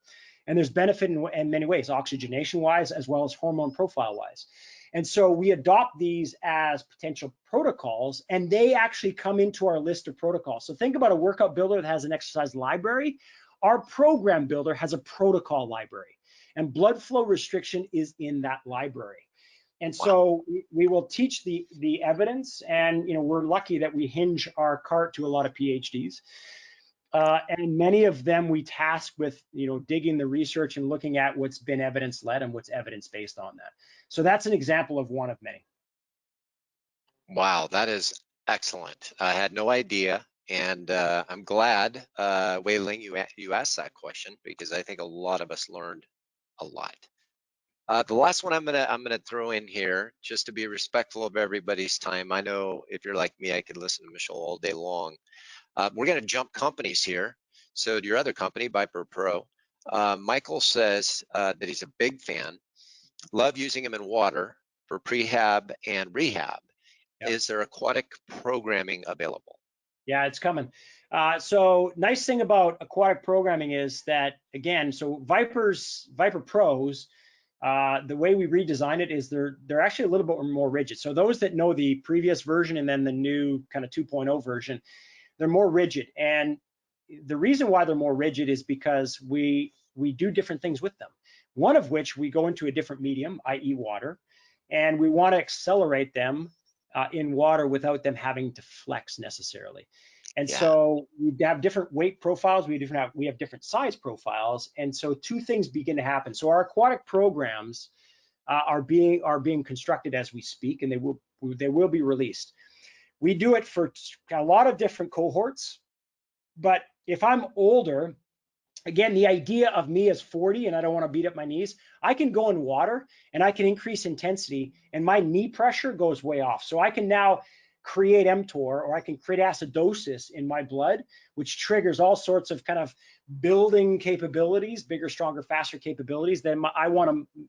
And there's benefit in many ways, oxygenation-wise, as well as hormone profile-wise. And so we adopt these as potential protocols, and they actually come into our list of protocols. So think about a workout builder that has an exercise library. Our program builder has a protocol library, and blood flow restriction is in that library. And so we will teach the evidence, and we're lucky that we hinge our cart to a lot of PhDs, and many of them we task with digging the research and looking at what's been evidence-led and what's evidence-based on that. So that's an example of one of many. Wow, that is excellent. I had no idea, and I'm glad, Wei Ling, you asked that question, because I think a lot of us learned a lot. The last one I'm gonna throw in here, just to be respectful of everybody's time. I know if you're like me, I could listen to Michol all day long. We're gonna jump companies here. So to your other company, Viper Pro, Michael says that he's a big fan. Love using him in water for prehab and rehab. Yep. Is there aquatic programming available? Yeah, it's coming. So nice thing about aquatic programming is that, again, so Viper Pros, the way we redesigned it is they're actually a little bit more rigid. So those that know the previous version and then the new kind of 2.0 version, they're more rigid. And the reason why they're more rigid is because we do different things with them. One of which, we go into a different medium, i.e. water, and we want to accelerate them in water without them having to flex necessarily. And so we have different weight profiles, we have different size profiles, and so two things begin to happen. So our aquatic programs are being constructed as we speak, and they will be released. We do it for a lot of different cohorts, but if I'm older, again, the idea of me as 40 and I don't want to beat up my knees, I can go in water and I can increase intensity and my knee pressure goes way off. So I can now create mTOR, or I can create acidosis in my blood, which triggers all sorts of kind of building capabilities, bigger, stronger, faster capabilities that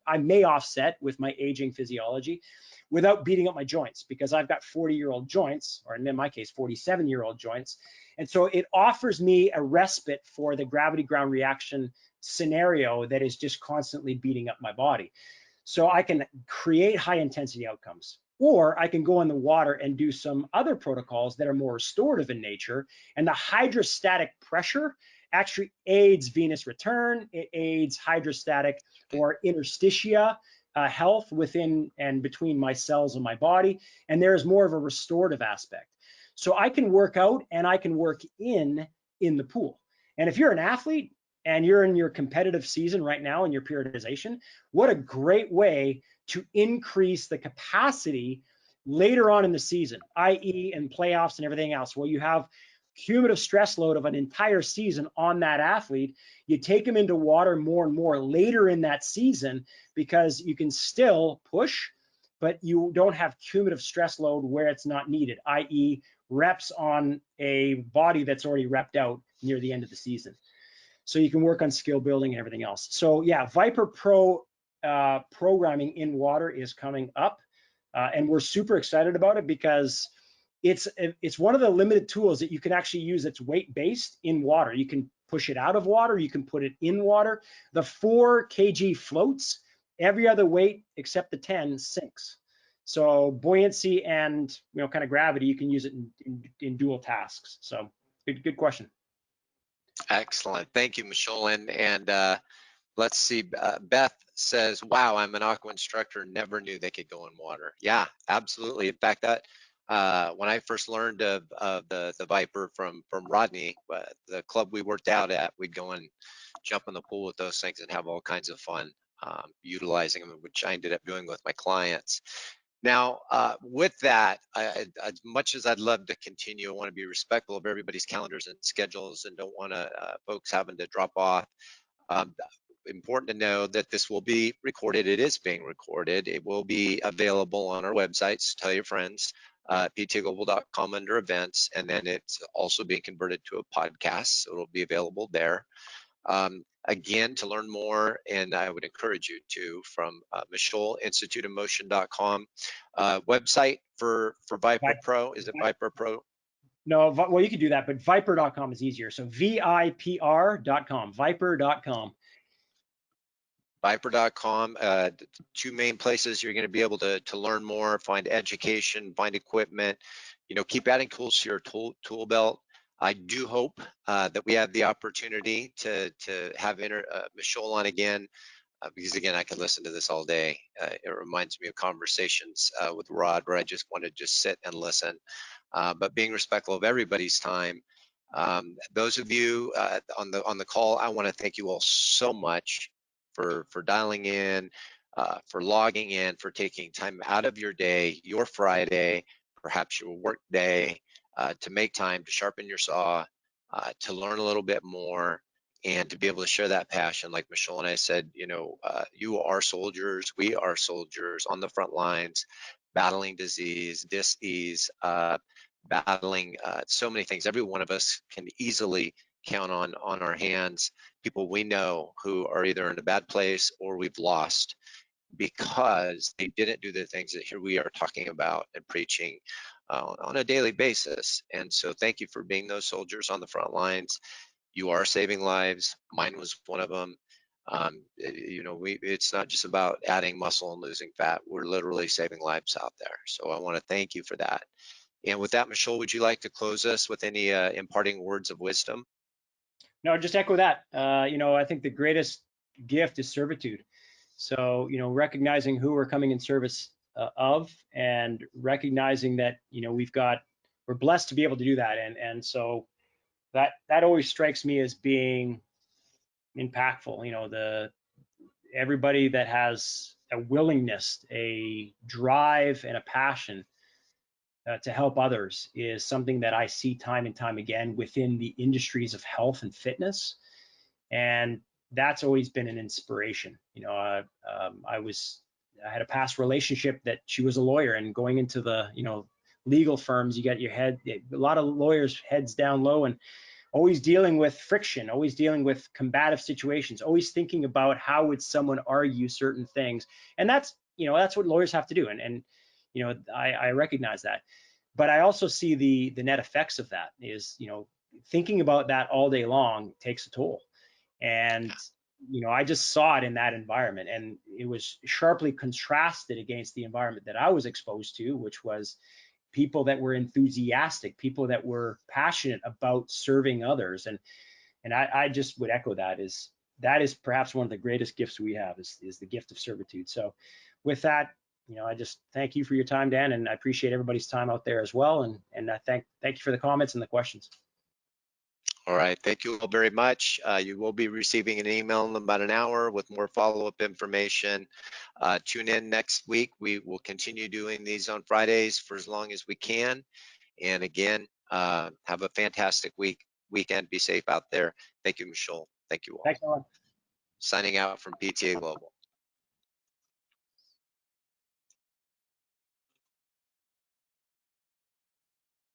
I may offset with my aging physiology without beating up my joints, because I've got 40-year-old joints, or in my case, 47-year-old joints. And so it offers me a respite for the gravity ground reaction scenario that is just constantly beating up my body. So I can create high intensity outcomes, or I can go in the water and do some other protocols that are more restorative in nature. And the hydrostatic pressure actually aids venous return. It aids hydrostatic or interstitia health within and between my cells and my body. And there is more of a restorative aspect. So I can work out and I can work in the pool. And if you're an athlete and you're in your competitive season right now in your periodization, what a great way to increase the capacity later on in the season, i.e. in playoffs and everything else, where you have cumulative stress load of an entire season on that athlete. You take them into water more and more later in that season, because you can still push, but you don't have cumulative stress load where it's not needed, i.e. reps on a body that's already repped out near the end of the season. So you can work on skill building and everything else. So yeah, Viper Pro programming in water is coming up, and we're super excited about it, because it's one of the limited tools that you can actually use that's weight-based in water. You can push it out of water, you can put it in water. The 4 kg floats, every other weight except the 10 sinks. So buoyancy and kind of gravity, you can use it in dual tasks. So good question. Excellent. Thank you, Michol. And Let's see. Beth says, "Wow, I'm an aqua instructor. Never knew they could go in water." Yeah, absolutely. In fact, that when I first learned of the Viper from Rodney, the club we worked out at, we'd go and jump in the pool with those things and have all kinds of fun utilizing them, which I ended up doing with my clients. Now, with that, as much as I'd love to continue, I want to be respectful of everybody's calendars and schedules, and don't want to folks having to drop off. Um, Important to know that this will be recorded. It is being recorded. It will be available on our websites. Tell your friends, ptaglobal.com under events, and then it's also being converted to a podcast, so it'll be available there. Again, to learn more, and I would encourage you to, from Michol, instituteofmotion.com, website for Viper Pro. Is it Viper Pro? No, well, you can do that, but viper.com is easier. So VIPR.com, viper.com. Viper.com, two main places you're going to be able to learn more, find education, find equipment, keep adding tools to your tool belt. I do hope that we have the opportunity to have Michol on again, because again, I could listen to this all day. It reminds me of conversations with Rod where I just want to just sit and listen. But being respectful of everybody's time, those of you on the call, I want to thank you all so much for dialing in, for logging in, for taking time out of your day, your Friday, perhaps your work day, to make time to sharpen your saw, to learn a little bit more, and to be able to share that passion. Like Michol and I said, you are soldiers, we are soldiers on the front lines, battling disease, dis-ease, battling so many things. Every one of us can easily count on our hands people we know who are either in a bad place or we've lost because they didn't do the things that here we are talking about and preaching on a daily basis. And so thank you for being those soldiers on the front lines. You are saving lives. Mine was one of them. It's not just about adding muscle and losing fat. We're literally saving lives out there. So I want to thank you for that. And with that, Michol, would you like to close us with any imparting words of wisdom? No, just echo that. I think the greatest gift is servitude. So, recognizing who we're coming in service of, and recognizing that, we're blessed to be able to do that. And so that always strikes me as being impactful. Everybody that has a willingness, a drive, and a passion to help others is something that I see time and time again within the industries of health and fitness. And that's always been an inspiration. I had a past relationship that she was a lawyer, and going into the, legal firms, you get a lot of lawyers heads down low and always dealing with friction, always dealing with combative situations, always thinking about how would someone argue certain things. And that's what lawyers have to do. And I recognize that. But I also see the net effects of that is, thinking about that all day long takes a toll. And, I just saw it in that environment, and it was sharply contrasted against the environment that I was exposed to, which was people that were enthusiastic, people that were passionate about serving others. And I just would echo that is perhaps one of the greatest gifts we have is the gift of servitude. So with that, I just thank you for your time, Dan, and I appreciate everybody's time out there as well. And I thank you for the comments and the questions. All right, thank you all very much. You will be receiving an email in about an hour with more follow-up information. Tune in next week. We will continue doing these on Fridays for as long as we can. And again, have a fantastic weekend. Be safe out there. Thank you, Michol. Thank you all. Thanks, Noah. Signing out from PTA Global.